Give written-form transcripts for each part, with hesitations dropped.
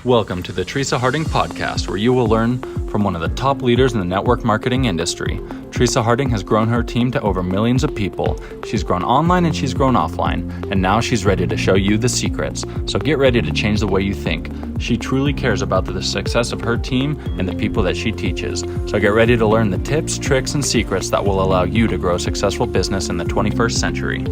Welcome to the Teresa Harding Podcast, where you will learn from one of the top leaders in the network marketing industry. Teresa Harding has grown her team to over millions of people. She's grown online and she's grown offline, and now she's ready to show you the secrets. So get ready to change the way you think. She truly cares about the success of her team and the people that she teaches. So get ready to learn the tips, tricks, and secrets that will allow you to grow a successful business in the 21st century.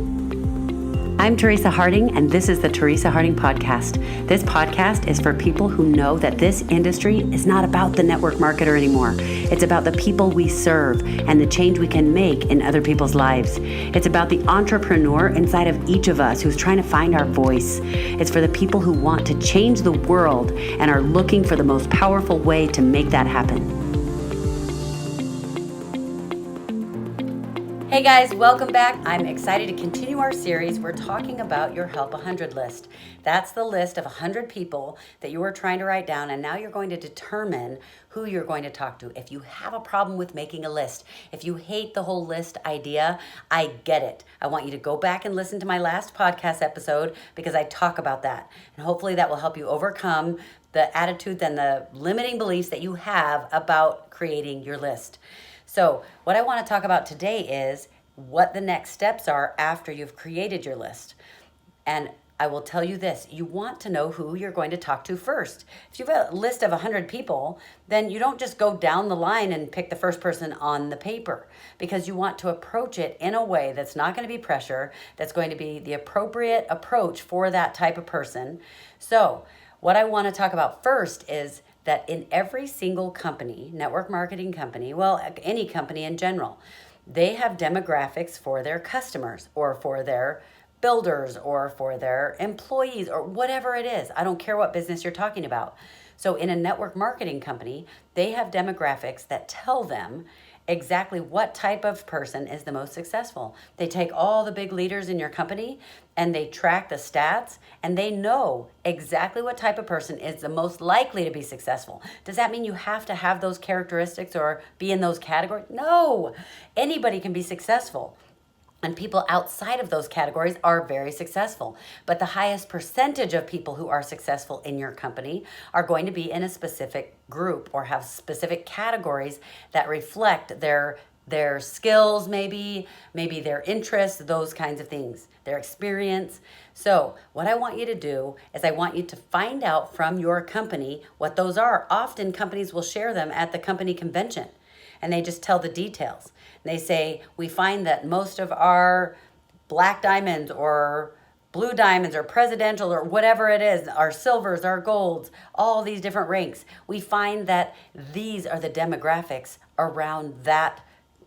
I'm Teresa Harding, and this is the Teresa Harding Podcast. This podcast is for people who know that this industry is not about the network marketer anymore. It's about the people we serve and the change we can make in other people's lives. It's about the entrepreneur inside of each of us who's trying to find our voice. It's for the people who want to change the world and are looking for the most powerful way to make that happen. Hey guys, welcome back. I'm excited to continue our series. We're talking about your Help 100 list. That's the list of 100 people that you were trying to write down, and now you're going to determine who you're going to talk to. If you have a problem with making a list, if you hate the whole list idea, I get it. I want you to go back and listen to my last podcast episode because I talk about that. And hopefully that will help you overcome the attitudes and the limiting beliefs that you have about creating your list. So what I want to talk about today is what the next steps are after you've created your list. And I will tell you this, you want to know who you're going to talk to first. If you have a list of 100 people, then you don't just go down the line and pick the first person on the paper, because you want to approach it in a way that's not going to be pressure, that's going to be the appropriate approach for that type of person. So what I want to talk about first is that in every single company, network marketing company, well, any company in general, they have demographics for their customers or for their builders or for their employees or whatever it is. I don't care what business you're talking about. So in a network marketing company, they have demographics that tell them exactly what type of person is the most successful. They take all the big leaders in your company and they track the stats, and they know exactly what type of person is the most likely to be successful. Does that mean you have to have those characteristics or be in those categories? No, anybody can be successful. And people outside of those categories are very successful. But the highest percentage of people who are successful in your company are going to be in a specific group or have specific categories that reflect their skills, maybe their interests, those kinds of things, their experience. So what I want you to do is I want you to find out from your company what those are. Often companies will share them at the company convention, and they just tell the details. They say, we find that most of our black diamonds or blue diamonds or presidential or whatever it is, our silvers, our golds, all these different ranks, we find that these are the demographics around that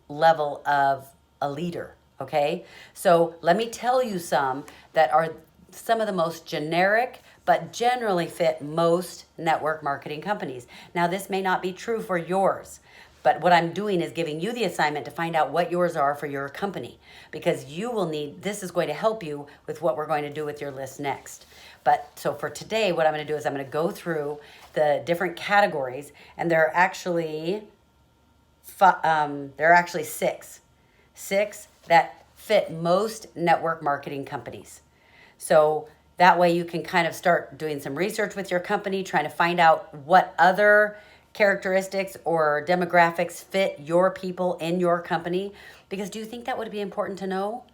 level of a leader, okay? So let me tell you some that are some of the most generic but generally fit most network marketing companies. Now, this may not be true for yours, but what I'm doing is giving you the assignment to find out what yours are for your company, because you will need, this is going to help you with what we're going to do with your list next. But so for today, what I'm going to do is I'm going to go through the different categories, and there are actually six that fit most network marketing companies. So that way you can kind of start doing some research with your company, trying to find out what other characteristics or demographics fit your people in your company. Because do you think that would be important to know?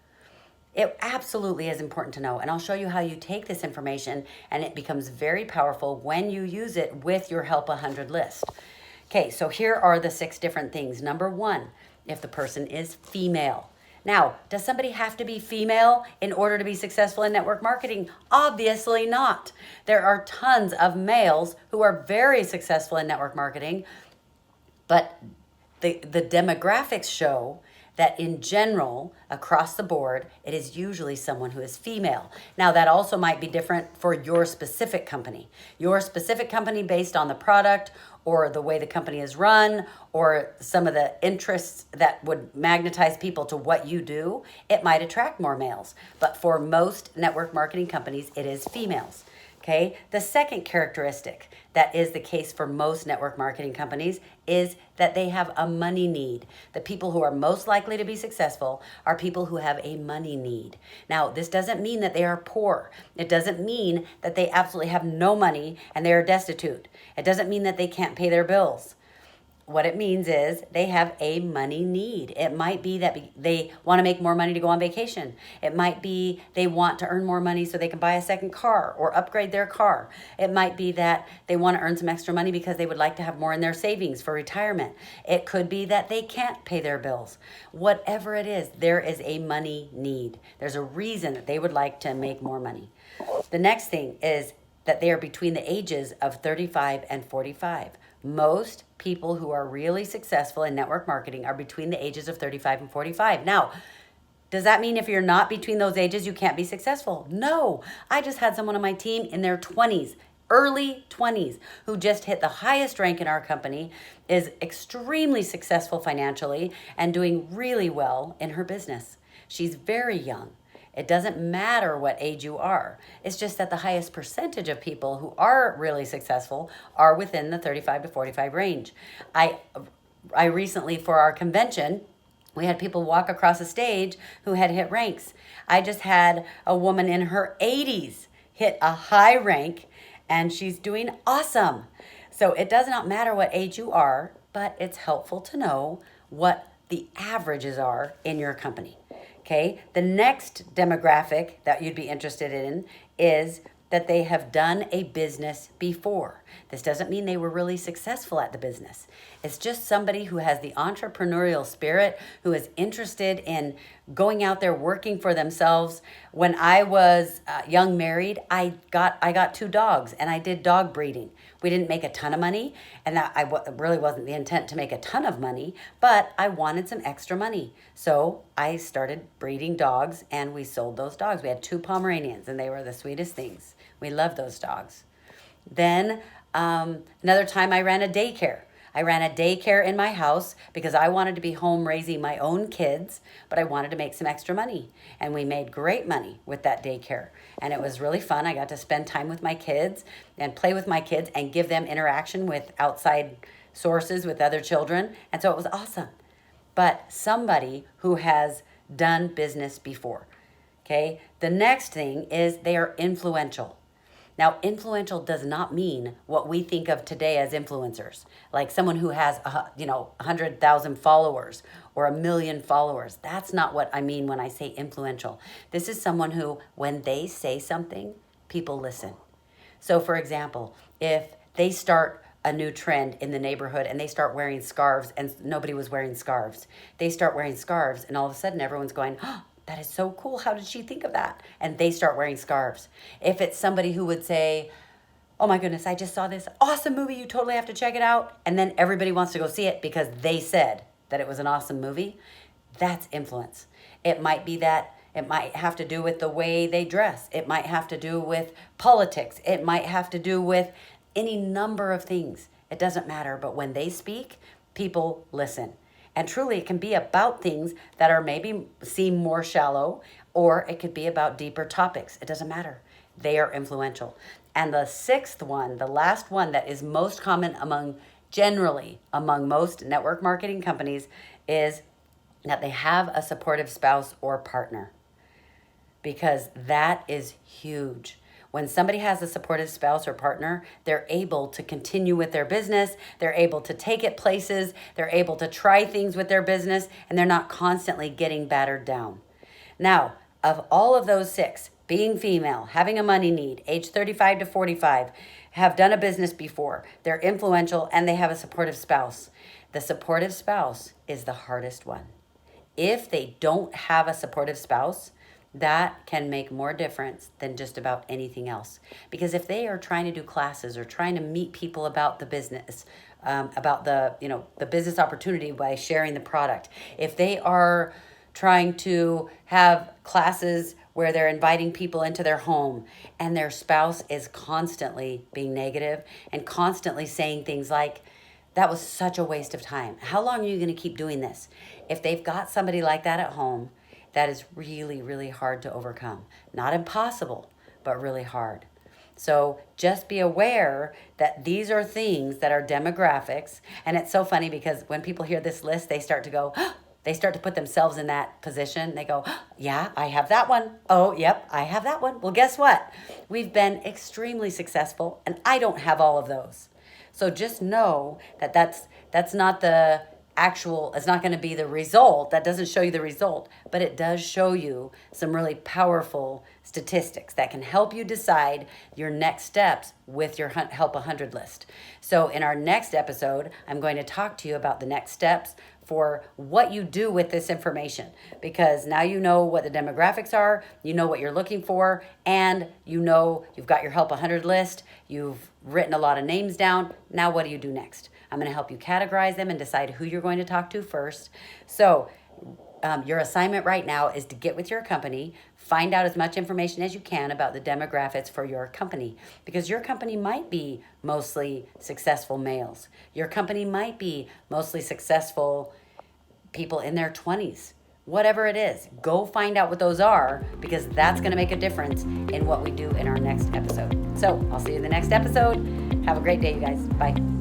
It absolutely is important to know. And I'll show you how you take this information, and it becomes very powerful when you use it with your Help 100 list. Okay, so here are the 6 different things. Number 1, if the person is female. Now, does somebody have to be female in order to be successful in network marketing? Obviously not. There are tons of males who are very successful in network marketing, but the demographics show that in general, across the board, it is usually someone who is female. Now, that also might be different for your specific company. Your specific company based on the product or the way the company is run or some of the interests that would magnetize people to what you do, it might attract more males. But for most network marketing companies, it is females. Okay, the second characteristic that is the case for most network marketing companies is that they have a money need. The people who are most likely to be successful are people who have a money need. Now, this doesn't mean that they are poor. It doesn't mean that they absolutely have no money and they are destitute. It doesn't mean that they can't pay their bills. What it means is they have a money need. It might be that they want to make more money to go on vacation. It might be they want to earn more money so they can buy a second car or upgrade their car. It might be that they want to earn some extra money because they would like to have more in their savings for retirement. It could be that they can't pay their bills. Whatever it is, there is a money need. There's a reason that they would like to make more money. The next thing is that they are between the ages of 35 and 45. Most people who are really successful in network marketing are between the ages of 35 and 45. Now, does that mean if you're not between those ages, you can't be successful? No. I just had someone on my team in their 20s, early 20s, who just hit the highest rank in our company, is extremely successful financially, and doing really well in her business. She's very young. It doesn't matter what age you are. It's just that the highest percentage of people who are really successful are within the 35 to 45 range. I recently, for our convention, we had people walk across the stage who had hit ranks. I just had a woman in her 80s hit a high rank, and she's doing awesome. So it does not matter what age you are, but it's helpful to know what the averages are in your company. Okay, the next demographic that you'd be interested in is that they have done a business before. This doesn't mean they were really successful at the business. It's just somebody who has the entrepreneurial spirit, who is interested in going out there working for themselves. When I was young married, I got 2 dogs and I did dog breeding. We didn't make a ton of money, and really wasn't the intent to make a ton of money, but I wanted some extra money. So I started breeding dogs, and we sold those dogs. We had 2 Pomeranians, and they were the sweetest things. We loved those dogs. Then another time I ran a daycare. I ran a daycare in my house because I wanted to be home raising my own kids, but I wanted to make some extra money. And we made great money with that daycare. And it was really fun. I got to spend time with my kids and play with my kids and give them interaction with outside sources, with other children. And so it was awesome. But somebody who has done business before. Okay? The next thing is they are influential. Now, influential does not mean what we think of today as influencers, like someone who has 100,000 followers or 1 million followers. That's not what I mean when I say influential. This is someone who, when they say something, people listen. So, for example, if they start a new trend in the neighborhood and they start wearing scarves and nobody was wearing scarves, they start wearing scarves and all of a sudden everyone's going, oh, that is so cool. How did she think of that? And they start wearing scarves. If it's somebody who would say, oh my goodness, I just saw this awesome movie. You totally have to check it out. And then everybody wants to go see it because they said that it was an awesome movie. That's influence. It might be that it might have to do with the way they dress. It might have to do with politics. It might have to do with any number of things. It doesn't matter. But when they speak, people listen. And truly, it can be about things that are maybe seem more shallow, or it could be about deeper topics. It doesn't matter. They are influential. And the sixth one, the last one that is most common generally among most network marketing companies, is that they have a supportive spouse or partner. Because that is huge. When somebody has a supportive spouse or partner, they're able to continue with their business, they're able to take it places, they're able to try things with their business, and they're not constantly getting battered down. Now, of all of those 6, being female, having a money need, age 35 to 45, have done a business before, they're influential, and they have a supportive spouse. The supportive spouse is the hardest one. If they don't have a supportive spouse, that can make more difference than just about anything else. Because if they are trying to do classes or trying to meet people about the business, about the business opportunity by sharing the product, if they are trying to have classes where they're inviting people into their home and their spouse is constantly being negative and constantly saying things like, that was such a waste of time. How long are you going to keep doing this? If they've got somebody like that at home, that is really, really hard to overcome. Not impossible, but really hard. So just be aware that these are things that are demographics. And it's so funny because when people hear this list, they start to go, they start to put themselves in that position. They go, yeah, I have that one. Oh, yep, I have that one. Well, guess what? We've been extremely successful and I don't have all of those. So just know that that's not the actual, it's not going to be the result. That doesn't show you the result, but it does show you some really powerful statistics that can help you decide your next steps with your Help 100 list. So in our next episode, I'm going to talk to you about the next steps for what you do with this information, because now you know what the demographics are, you know what you're looking for, and you know you've got your Help 100 list, you've written a lot of names down. Now what do you do next? I'm going to help you categorize them and decide who you're going to talk to first. So your assignment right now is to get with your company, find out as much information as you can about the demographics for your company, because your company might be mostly successful males. Your company might be mostly successful people in their 20s. Whatever it is, go find out what those are, because that's going to make a difference in what we do in our next episode. So I'll see you in the next episode. Have a great day, you guys. Bye.